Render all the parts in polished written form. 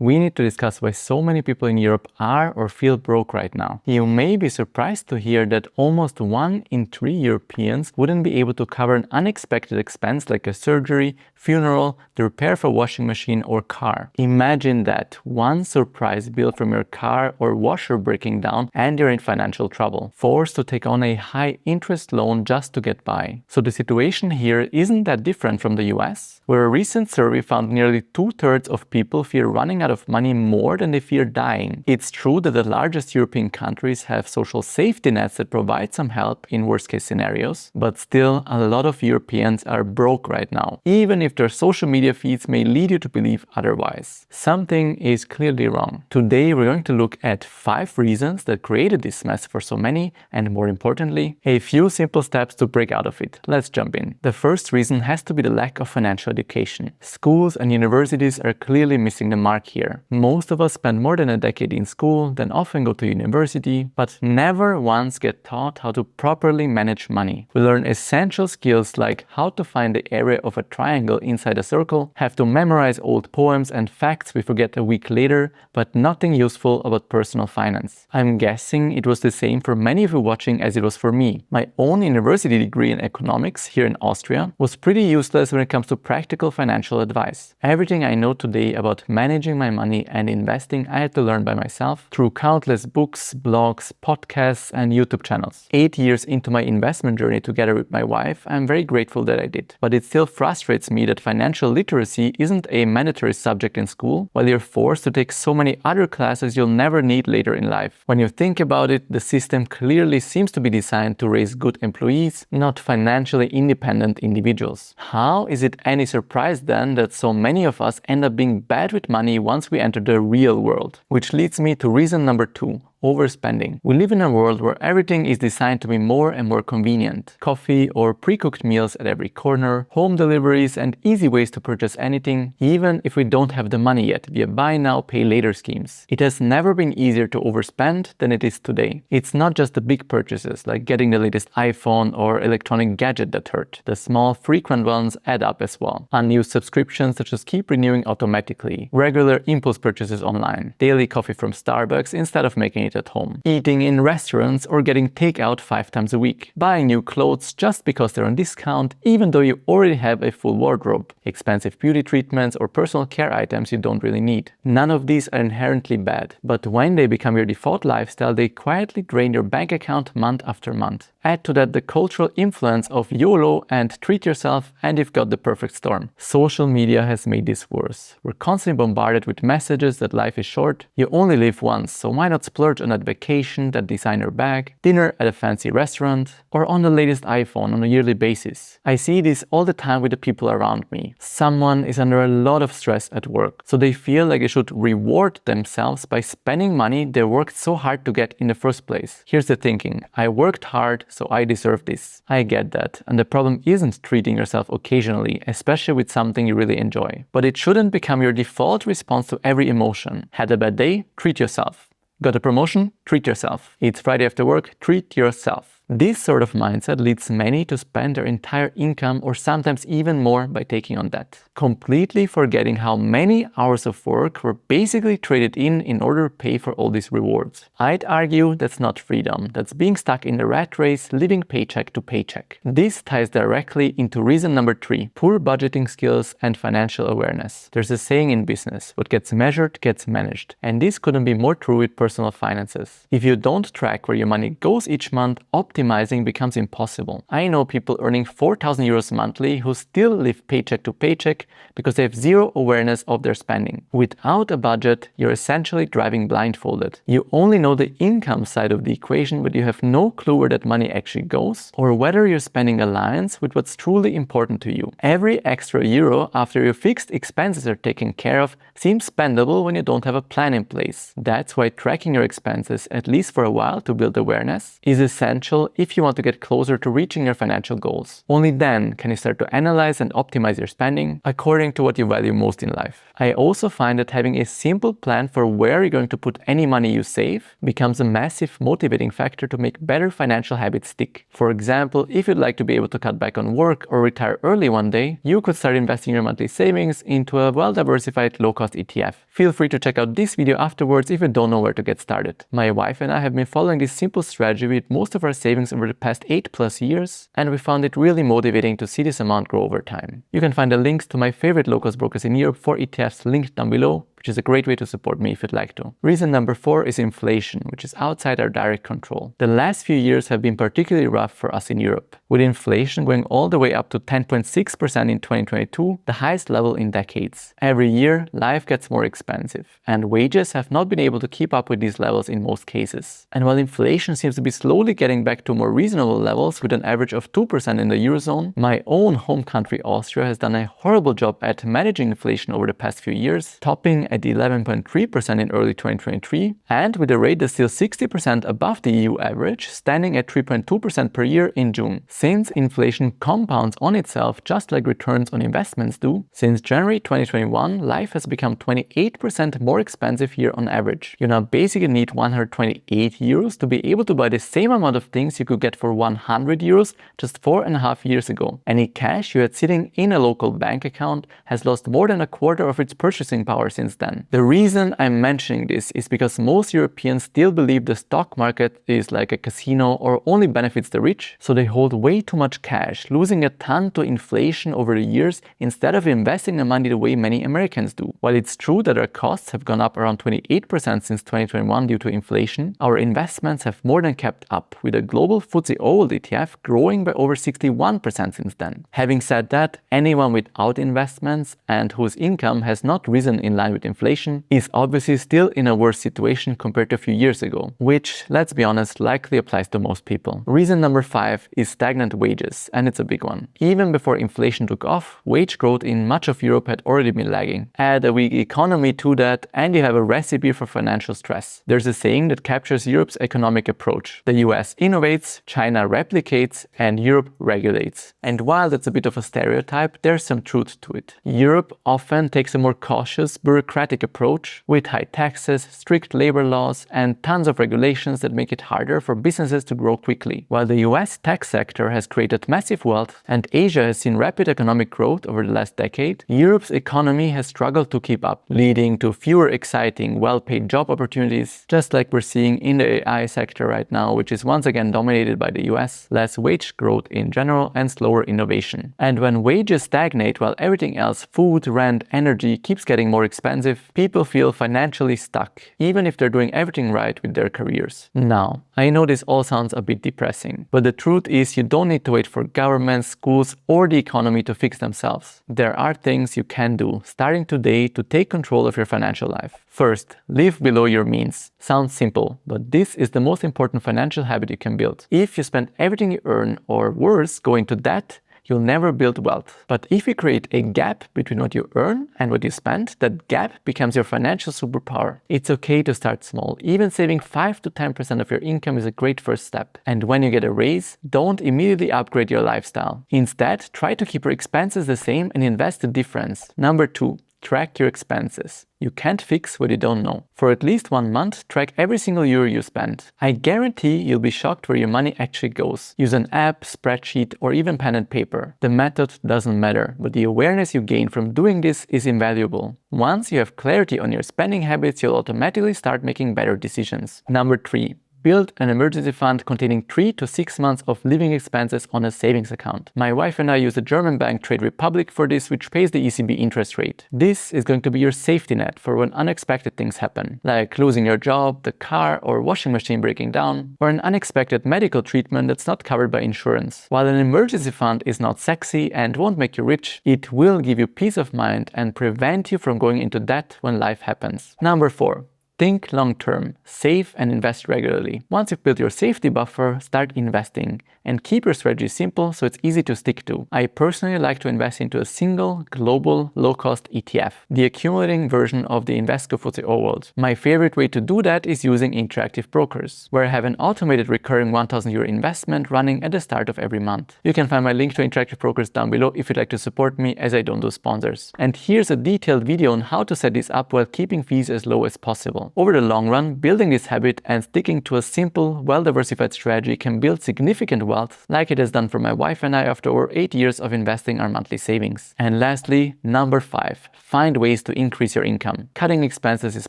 we need to discuss why so many people in Europe are or feel broke right now. You may be surprised to hear that almost 1 in 3 Europeans wouldn't be able to cover an unexpected expense like a surgery, funeral, the repair of a washing machine or car. Imagine that, one surprise bill from your car or washer breaking down and you're in financial trouble, forced to take on a high interest loan just to get by. So the situation here isn't that different from the US, where a recent survey found nearly 2/3 of people fear running out of money more than they fear dying. It's true that the largest European countries have social safety nets that provide some help in worst case scenarios, but still a lot of Europeans are broke right now, even if their social media feeds may lead you to believe otherwise. Something is clearly wrong. Today we're going to look at 5 reasons that created this mess for so many, and more importantly, a few simple steps to break out of it. Let's jump in. The first reason has to be the lack of financial education. Schools and universities are clearly missing the mark here. Most of us spend more than a decade in school, then often go to university, but never once get taught how to properly manage money. We learn essential skills like how to find the area of a triangle inside a circle, have to memorize old poems and facts we forget a week later, but nothing useful about personal finance. I'm guessing it was the same for many of you watching as it was for me. My own university degree in economics here in Austria was pretty useless when it comes to practical financial advice. Everything I know today about managing my money and investing I had to learn by myself through countless books, blogs, podcasts and YouTube channels. 8 years into my investment journey together with my wife, I'm very grateful that I did. But it still frustrates me that financial literacy isn't a mandatory subject in school, while you're forced to take so many other classes you'll never need later in life. When you think about it, the system clearly seems to be designed to raise good employees, not financially independent individuals. How is it any surprise then that so many of us end up being bad with money once we enter the real world? Which leads me to reason number 2. Overspending. We live in a world where everything is designed to be more and more convenient. Coffee or pre-cooked meals at every corner, home deliveries and easy ways to purchase anything, even if we don't have the money yet via buy now, pay later schemes. It has never been easier to overspend than it is today. It's not just the big purchases like getting the latest iPhone or electronic gadget that hurt. The small frequent ones add up as well. Unused subscriptions that just keep renewing automatically. Regular impulse purchases online. Daily coffee from Starbucks instead of making it at home. Eating in restaurants or getting takeout 5 times a week. Buying new clothes just because they're on discount even though you already have a full wardrobe. Expensive beauty treatments or personal care items you don't really need. None of these are inherently bad, but when they become your default lifestyle, they quietly drain your bank account month after month. Add to that the cultural influence of YOLO and treat yourself and you've got the perfect storm. Social media has made this worse. We're constantly bombarded with messages that life is short, you only live once, so why not splurge on that vacation, that designer bag, dinner at a fancy restaurant, or on the latest iPhone on a yearly basis. I see this all the time with the people around me. Someone is under a lot of stress at work, so they feel like they should reward themselves by spending money they worked so hard to get in the first place. Here's the thinking, I worked hard, so I deserve this. I get that, and the problem isn't treating yourself occasionally, especially with something you really enjoy. But it shouldn't become your default response to every emotion. Had a bad day? Treat yourself. Got a promotion? Treat yourself. It's Friday after work? Treat yourself. This sort of mindset leads many to spend their entire income or sometimes even more by taking on debt, completely forgetting how many hours of work were basically traded in order to pay for all these rewards. I'd argue that's not freedom, that's being stuck in the rat race, living paycheck to paycheck. This ties directly into reason number 3, poor budgeting skills and financial awareness. There's a saying in business, what gets measured gets managed, and this couldn't be more true with personal finances. If you don't track where your money goes each month, optimizing becomes impossible. I know people earning 4,000 euros monthly who still live paycheck to paycheck because they have zero awareness of their spending. Without a budget, you're essentially driving blindfolded. You only know the income side of the equation, but you have no clue where that money actually goes or whether you're spending aligns with what's truly important to you. Every extra euro after your fixed expenses are taken care of seems spendable when you don't have a plan in place. That's why tracking your expenses, at least for a while to build awareness, is essential essential if you want to get closer to reaching your financial goals. Only then can you start to analyze and optimize your spending according to what you value most in life. I also find that having a simple plan for where you're going to put any money you save becomes a massive motivating factor to make better financial habits stick. For example, if you'd like to be able to cut back on work or retire early one day, you could start investing your monthly savings into a well-diversified low-cost ETF. Feel free to check out this video afterwards if you don't know where to get started. My wife and I have been following this simple strategy with most of our savings over the past 8+ years, and we found it really motivating to see this amount grow over time. You can find the links to my favorite low-cost brokers in Europe for ETFs linked down below, which is a great way to support me if you'd like to. Reason number 4 is inflation, which is outside our direct control. The last few years have been particularly rough for us in Europe, with inflation going all the way up to 10.6% in 2022, the highest level in decades. Every year, life gets more expensive, and wages have not been able to keep up with these levels in most cases. And while inflation seems to be slowly getting back to more reasonable levels with an average of 2% in the Eurozone, my own home country Austria has done a horrible job at managing inflation over the past few years, topping at 11.3% in early 2023, and with a rate that's still 60% above the EU average, standing at 3.2% per year in June. Since inflation compounds on itself just like returns on investments do, since January 2021, life has become 28% more expensive here on average. You now basically need 128 euros to be able to buy the same amount of things you could get for 100 euros just 4.5 years ago. Any cash you had sitting in a local bank account has lost more than a quarter of its purchasing power since then. The reason I'm mentioning this is because most Europeans still believe the stock market is like a casino or only benefits the rich, so they hold way too much cash, losing a ton to inflation over the years instead of investing the money the way many Americans do. While it's true that our costs have gone up around 28% since 2021 due to inflation, our investments have more than kept up, with a global FTSE Old ETF growing by over 61% since then. Having said that, anyone without investments and whose income has not risen in line with inflation is obviously still in a worse situation compared to a few years ago, which, let's be honest, likely applies to most people. Reason number 5 is stagnant wages, and it's a big one. Even before inflation took off, wage growth in much of Europe had already been lagging. Add a weak economy to that, and you have a recipe for financial stress. There's a saying that captures Europe's economic approach: the US innovates, China replicates, and Europe regulates. And while that's a bit of a stereotype, there's some truth to it. Europe often takes a more cautious, bureaucratic approach with high taxes, strict labor laws, and tons of regulations that make it harder for businesses to grow quickly. While the US tech sector has created massive wealth and Asia has seen rapid economic growth over the last decade, Europe's economy has struggled to keep up, leading to fewer exciting, well-paid job opportunities, just like we're seeing in the AI sector right now, which is once again dominated by the US, less wage growth in general, and slower innovation. And when wages stagnate while everything else, food, rent, energy, keeps getting more expensive, people feel financially stuck, even if they're doing everything right with their careers. Now, I know this all sounds a bit depressing, but the truth is you don't need to wait for governments, schools, or the economy to fix themselves. There are things you can do, starting today, to take control of your financial life. First, live below your means. Sounds simple, but this is the most important financial habit you can build. If you spend everything you earn, or worse, go into debt, you'll never build wealth. But if you create a gap between what you earn and what you spend, that gap becomes your financial superpower. It's okay to start small. Even saving 5 to 10% of your income is a great first step. And when you get a raise, don't immediately upgrade your lifestyle. Instead, try to keep your expenses the same and invest the difference. Number 2. Track your expenses. You can't fix what you don't know. For at least 1 month, track every single euro you spend. I guarantee you'll be shocked where your money actually goes. Use an app, spreadsheet, or even pen and paper. The method doesn't matter, but the awareness you gain from doing this is invaluable. Once you have clarity on your spending habits, you'll automatically start making better decisions. Number 3. Build an emergency fund containing 3 to 6 months of living expenses on a savings account. My wife and I use the German bank Trade Republic for this, which pays the ECB interest rate. This is going to be your safety net for when unexpected things happen, like losing your job, the car or washing machine breaking down, or an unexpected medical treatment that's not covered by insurance. While an emergency fund is not sexy and won't make you rich, it will give you peace of mind and prevent you from going into debt when life happens. Number 4. Think long-term, save and invest regularly. Once you've built your safety buffer, start investing. And keep your strategy simple so it's easy to stick to. I personally like to invest into a single, global, low-cost ETF, the accumulating version of the Invesco FTSE World. My favorite way to do that is using interactive brokers, where I have an automated recurring €1,000 investment running at the start of every month. You can find my link to interactive brokers down below if you'd like to support me, as I don't do sponsors. And here's a detailed video on how to set this up while keeping fees as low as possible. Over the long run, building this habit and sticking to a simple, well-diversified strategy can build significant wealth, like it has done for my wife and I after over 8 years of investing our monthly savings. And lastly, number 5, find ways to increase your income. Cutting expenses is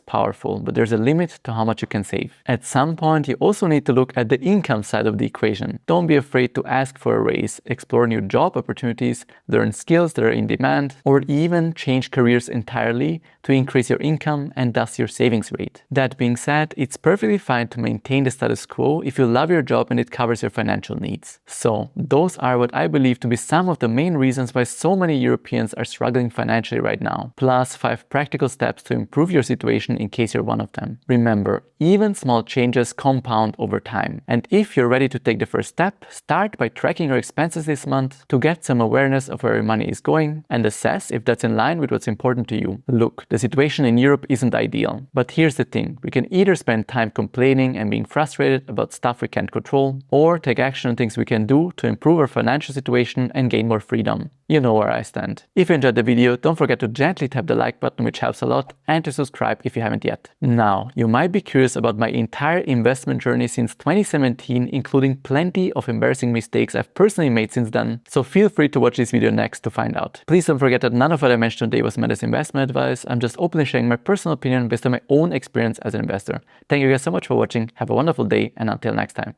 powerful, but there's a limit to how much you can save. At some point, you also need to look at the income side of the equation. Don't be afraid to ask for a raise, explore new job opportunities, learn skills that are in demand, or even change careers entirely to increase your income and thus your savings rate. That being said, it's perfectly fine to maintain the status quo if you love your job and it covers your financial needs. So, those are what I believe to be some of the main reasons why so many Europeans are struggling financially right now, plus 5 practical steps to improve your situation in case you're one of them. Remember, even small changes compound over time. And if you're ready to take the first step, start by tracking your expenses this month to get some awareness of where your money is going and assess if that's in line with what's important to you. Look, the situation in Europe isn't ideal, but here's the thing. We can either spend time complaining and being frustrated about stuff we can't control, or take action on things we can do to improve our financial situation and gain more freedom. You know where I stand. If you enjoyed the video, don't forget to gently tap the like button, which helps a lot, and to subscribe if you haven't yet. Now, you might be curious about my entire investment journey since 2017, including plenty of embarrassing mistakes I've personally made since then, so feel free to watch this video next to find out. Please don't forget that none of what I mentioned today was meant as investment advice. I'm just openly sharing my personal opinion based on my own experience as an investor. Thank you guys so much for watching, have a wonderful day, and until next time.